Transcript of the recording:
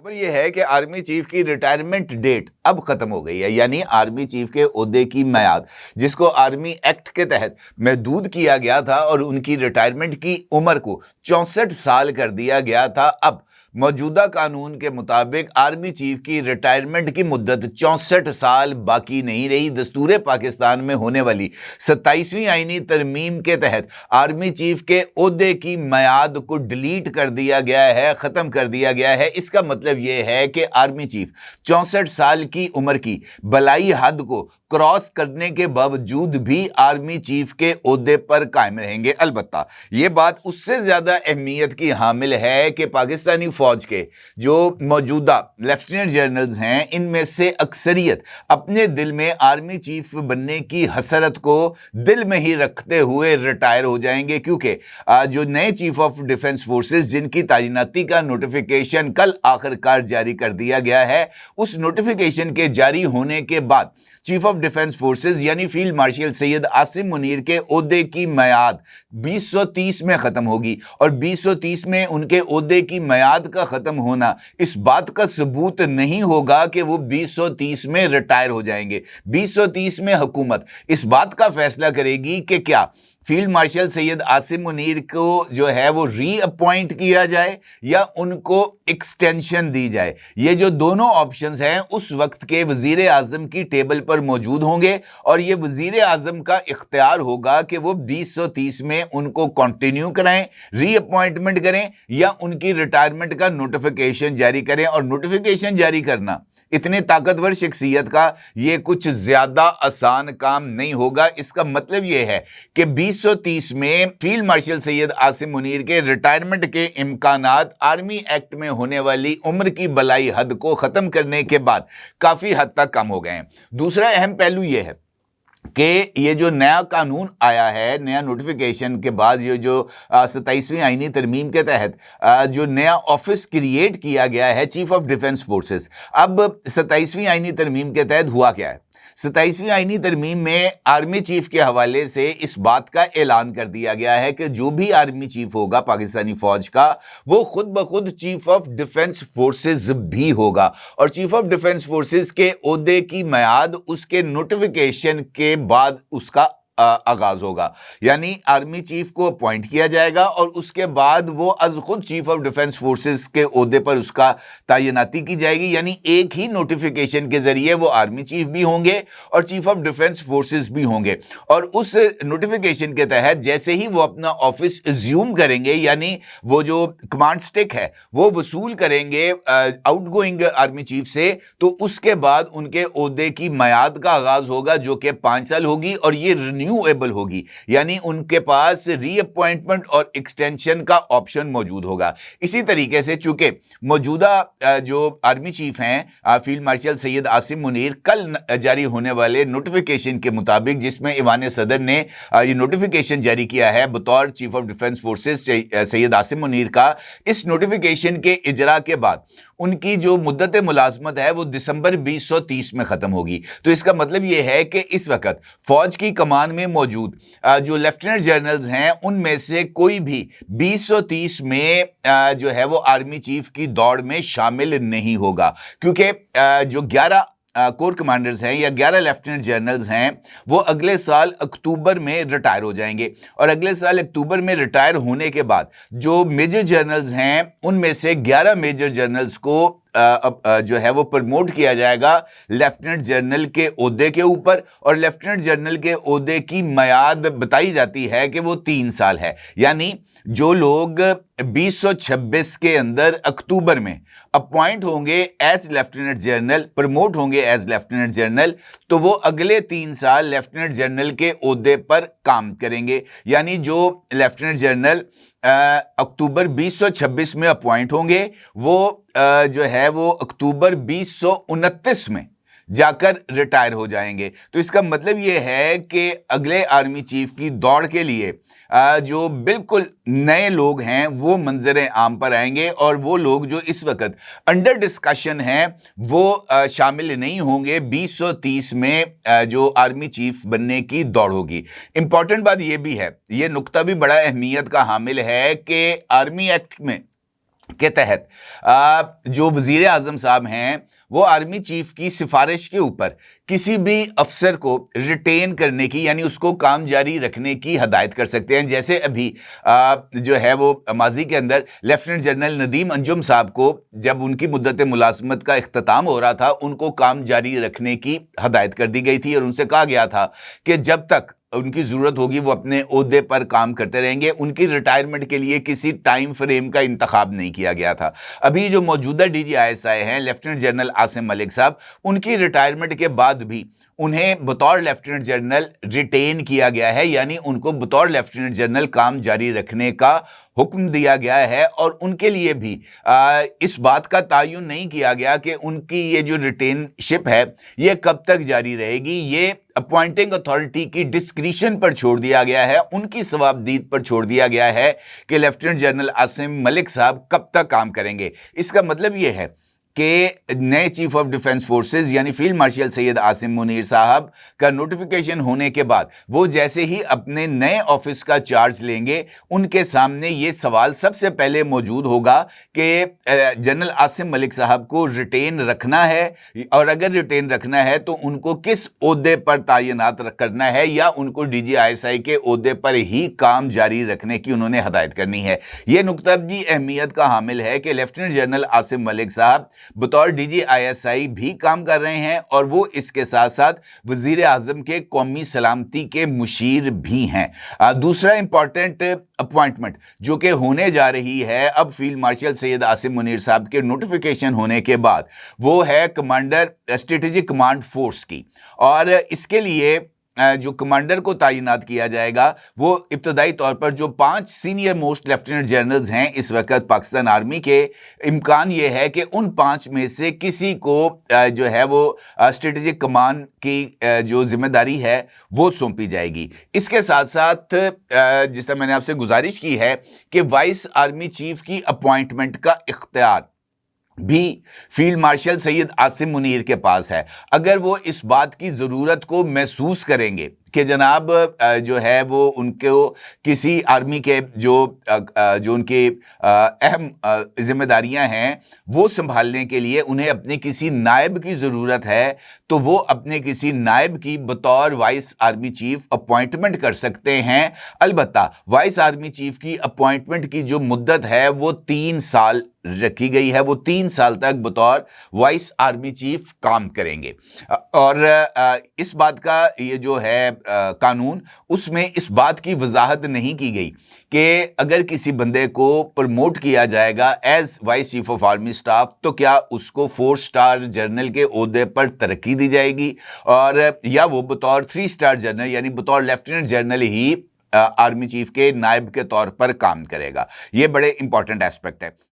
خبر یہ ہے کہ آرمی چیف کی ریٹائرمنٹ ڈیٹ اب ختم ہو گئی ہے، یعنی آرمی چیف کے عہدے کی میعاد جس کو آرمی ایکٹ کے تحت محدود کیا گیا تھا اور ان کی ریٹائرمنٹ کی عمر کو 64 سال کر دیا گیا تھا، اب موجودہ قانون کے مطابق آرمی چیف کی ریٹائرمنٹ کی مدت 64 سال باقی نہیں رہی۔ دستور پاکستان میں ہونے والی 27ویں آئینی ترمیم کے تحت آرمی چیف کے عہدے کی میعاد کو ڈیلیٹ کر دیا گیا ہے، ختم کر دیا گیا ہے۔ اس کا مطلب یہ ہے کہ آرمی چیف 64 سال کی عمر کی بلائی حد کو کراس کرنے کے باوجود بھی آرمی چیف کے عہدے پر قائم رہیں گے۔ البتہ یہ بات اس سے زیادہ اہمیت کی حامل ہے کہ پاکستانی فوج کے جو موجودہ لیفٹیننٹ جنرلز ہیں ان میں سے اکثریت اپنے دل میں آرمی چیف بننے کی حسرت کو دل میں ہی رکھتے ہوئے ریٹائر ہو جائیں گے، کیونکہ جو نئے چیف آف ڈیفنس فورسز جن کی تعیناتی کا نوٹیفیکیشن کل آخر کار جاری کر دیا گیا ہے، اس نوٹیفیکیشن کے جاری ہونے کے بعد چیف آف ڈیفنس فورسز یعنی فیلڈ مارشل سید عاصم منیر کے عہدے کی میعاد 2030 میں ختم ہوگی، اور 2030 میں ان کے عہدے کی میعاد کا ختم ہونا اس بات کا ثبوت نہیں ہوگا کہ وہ 2030 میں ریٹائر ہو جائیں گے۔ 2030 میں حکومت اس بات کا فیصلہ کرے گی کہ کیا فیلڈ مارشل سید عاصم منیر کو جو ہے وہ ری اپوائنٹ کیا جائے یا ان کو ایکسٹینشن دی جائے۔ یہ جو دونوں آپشنز ہیں اس وقت کے وزیر اعظم کی ٹیبل پر موجود ہوں گے، اور یہ وزیر اعظم کا اختیار ہوگا کہ وہ 2030 میں ان کو کنٹینیو کرائیں، ری اپوائنٹمنٹ کریں، یا ان کی ریٹائرمنٹ کا نوٹیفیکیشن جاری کریں۔ اور نوٹیفیکیشن جاری کرنا اتنے طاقتور شخصیت کا یہ کچھ زیادہ آسان کام نہیں ہوگا۔ اس کا مطلب یہ ہے کہ 2030 میں فیلڈ مارشل سید عاصم منیر کے ریٹائرمنٹ کے امکانات آرمی ایکٹ میں ہونے والی عمر کی بلائی حد کو ختم کرنے کے بعد کافی حد تک کم ہو گئے ہیں۔ دوسرا اہم پہلو یہ ہے کہ یہ جو نیا قانون آیا ہے، نیا نوٹیفیکیشن کے بعد یہ جو 27ویں آئینی ترمیم کے تحت جو نیا آفس کریٹ کیا گیا ہے چیف آف ڈیفنس فورسز، اب 27ویں آئینی ترمیم کے تحت ہوا کیا ہے؟ 27ویں آئینی ترمیم میں آرمی چیف کے حوالے سے اس بات کا اعلان کر دیا گیا ہے کہ جو بھی آرمی چیف ہوگا پاکستانی فوج کا، وہ خود بخود چیف آف ڈیفنس فورسز بھی ہوگا، اور چیف آف ڈیفنس فورسز کے عہدے کی میعاد اس کے نوٹیفیکیشن کے بعد اس کا آغاز ہوگا۔ یعنی آرمی چیف کو اپوائنٹ کیا جائے گا اور اس کے بعد وہ از خود چیف آف ڈیفنس فورسز کے عہدے پر اس کا تعیناتی کی جائے گی، یعنی ایک ہی نوٹیفیکیشن کے ذریعے وہ آرمی چیف بھی ہوں گے اور چیف آف ڈیفنس فورسز بھی ہوں گے، اور اس نوٹیفیکیشن کے تحت جیسے ہی وہ اپنا آفس ایزیوم کریں گے، یعنی وہ جو کمانڈ سٹک ہے وہ وصول کریں گے آؤٹ گوئنگ آرمی چیف سے، تو اس کے بعد ان کے عہدے کی میعاد کا آغاز ہوگا جو کہ 5 سال ہوگی، اور یہ رینیویبل ہوگی، یعنی ان کے پاس ری اپوائنٹمنٹ اور ایکسٹینشن کا آپشن موجود ہوگا۔ اسی طریقے سے چونکہ موجودہ جو آرمی چیف ہیں فیلڈ مارشل سید عاصم منیر، کل جاری ہونے والے نوٹیفیکیشن کے مطابق جس میں ایوان صدر نے یہ نوٹیفیکیشن جاری کیا ہے بطور chief of defence forces Syed Asim Munir کا، اس نوٹیفیکیشن کے اجرا کے بعد ان کی جو مدت ملازمت ہے وہ دسمبر 2030 میں ختم ہوگی۔ تو اس کا مطلب یہ ہے کہ اس وقت فوج کی کمان میں موجود جو لیفٹیننٹ جنرلز ہیں ان میں سے کوئی بھی 2030 میں جو ہے وہ آرمی چیف کی دوڑ میں شامل نہیں ہوگا، کیونکہ جو 11 کور کمانڈرز ہیں یا 11 لیفٹیننٹ جنرلز ہیں وہ اگلے سال اکتوبر میں ریٹائر ہو جائیں گے، اور اگلے سال اکتوبر میں ریٹائر ہونے کے بعد جو میجر جنرلز ہیں ان میں سے 11 میجر جنرلز کو جو ہے وہ پرموٹ کیا جائے گا لیفٹیننٹ جنرل کے عہدے کے اوپر، اور لیفٹیننٹ جنرل کے عہدے کی میعاد بتائی جاتی ہے کہ وہ 3 سال ہے۔ یعنی جو لوگ 2026 کے اندر اکتوبر میں اپوائنٹ ہوں گے ایز لیفٹیننٹ جنرل، پرموٹ ہوں گے ایز لیفٹیننٹ جنرل، تو وہ اگلے 3 سال لیفٹیننٹ جنرل کے عہدے پر کام کریں گے۔ یعنی جو لیفٹیننٹ جنرل اکتوبر 2026 میں اپوائنٹ ہوں گے وہ جو ہے وہ اکتوبر 2029 میں جا کر ریٹائر ہو جائیں گے۔ تو اس کا مطلب یہ ہے کہ اگلے آرمی چیف کی دوڑ کے لیے جو بالکل نئے لوگ ہیں وہ منظر عام پر آئیں گے، اور وہ لوگ جو اس وقت انڈر ڈسکشن ہیں وہ شامل نہیں ہوں گے 2030 میں جو آرمی چیف بننے کی دوڑ ہوگی۔ امپورٹنٹ بات یہ بھی ہے، یہ نقطہ بھی بڑا اہمیت کا حامل ہے کہ آرمی ایکٹ میں کے تحت جو وزیر اعظم صاحب ہیں وہ آرمی چیف کی سفارش کے اوپر کسی بھی افسر کو ریٹین کرنے کی یعنی اس کو کام جاری رکھنے کی ہدایت کر سکتے ہیں. جیسے ابھی جو ہے وہ ماضی کے اندر لیفٹیننٹ جنرل ندیم انجم صاحب کو جب ان کی مدت ملازمت کا اختتام ہو رہا تھا ان کو کام جاری رکھنے کی ہدایت کر دی گئی تھی اور ان سے کہا گیا تھا کہ جب تک ان کی ضرورت ہوگی وہ اپنے عہدے پر کام کرتے رہیں گے. ان کی ریٹائرمنٹ کے لیے کسی ٹائم فریم کا انتخاب نہیں کیا گیا تھا. ابھی جو موجودہ D G I S I ہیں لیفٹیننٹ جنرل عاصم ملک صاحب, ان کی ریٹائرمنٹ کے بعد بھی انہیں بطور لیفٹیننٹ جنرل ریٹین کیا گیا ہے, یعنی ان کو بطور لیفٹیننٹ جنرل کام جاری رکھنے کا حکم دیا گیا ہے. اور ان کے لیے بھی اس بات کا تعین نہیں کیا گیا کہ ان کی یہ جو ریٹین شپ ہے یہ کب تک جاری رہے گی. یہ اپوائنٹنگ اتھارٹی کی ڈسکریشن پر چھوڑ دیا گیا ہے, ان کی ثوابدید پر چھوڑ دیا گیا ہے کہ لیفٹیننٹ جنرل عاصم ملک صاحب کب تک کام کریں گے. اس کا مطلب یہ ہے کہ نئے چیف آف ڈیفنس فورسز یعنی فیلڈ مارشل سید عاصم منیر صاحب کا نوٹیفیکیشن ہونے کے بعد وہ جیسے ہی اپنے نئے آفس کا چارج لیں گے ان کے سامنے یہ سوال سب سے پہلے موجود ہوگا کہ جنرل عاصم ملک صاحب کو ریٹین رکھنا ہے, اور اگر ریٹین رکھنا ہے تو ان کو کس عہدے پر تعینات کرنا ہے یا ان کو D G I S I کے عہدے پر ہی کام جاری رکھنے کی انہوں نے ہدایت کرنی ہے. یہ نقطہ بھی اہمیت کا حامل ہے کہ لیفٹیننٹ جنرل عاصم ملک صاحب بطور D G I S I بھی کام کر رہے ہیں اور وہ اس کے ساتھ ساتھ وزیر اعظم کے قومی سلامتی کے مشیر بھی ہیں. دوسرا امپورٹنٹ اپوائنٹمنٹ جو کہ ہونے جا رہی ہے اب فیلڈ مارشل سید عاصم منیر صاحب کے نوٹیفیکیشن ہونے کے بعد وہ ہے کمانڈر اسٹریٹجک کمانڈ فورس کی. اور اس کے لیے جو کمانڈر کو تعینات کیا جائے گا وہ ابتدائی طور پر جو 5 سینئر موسٹ لیفٹیننٹ جنرلز ہیں اس وقت پاکستان آرمی کے, امکان یہ ہے کہ ان 5 میں سے کسی کو جو ہے وہ اسٹریٹجک کمانڈ کی جو ذمہ داری ہے وہ سونپی جائے گی. اس کے ساتھ ساتھ جس طرح میں نے آپ سے گزارش کی ہے کہ وائس آرمی چیف کی اپوائنٹمنٹ کا اختیار بھی فیلڈ مارشل سید عاصم منیر کے پاس ہے. اگر وہ اس بات کی ضرورت کو محسوس کریں گے کہ جناب جو ہے وہ ان کو کسی آرمی کے جو ان کی اہم ذمہ داریاں ہیں وہ سنبھالنے کے لیے انہیں اپنے کسی نائب کی ضرورت ہے تو وہ اپنے کسی نائب کی بطور وائس آرمی چیف اپوائنٹمنٹ کر سکتے ہیں. البتہ وائس آرمی چیف کی اپوائنٹمنٹ کی جو مدت ہے وہ 3 سال رکھی گئی ہے, وہ 3 سال تک بطور وائس آرمی چیف کام کریں گے. اور اس بات کا یہ جو ہے قانون اس میں اس بات کی وضاحت نہیں کی گئی کہ اگر کسی بندے کو پروموٹ کیا جائے گا as vice chief of army staff تو کیا اس کو 4 سٹار جنرل کے عہدے پر ترقی دی جائے گی اور یا وہ بطور 3 سٹار جنرل یعنی بطور لیفٹیننٹ جنرل ہی آرمی چیف کے نائب کے طور پر کام کرے گا. یہ بڑے امپورٹنٹ ایسپیکٹ ہے.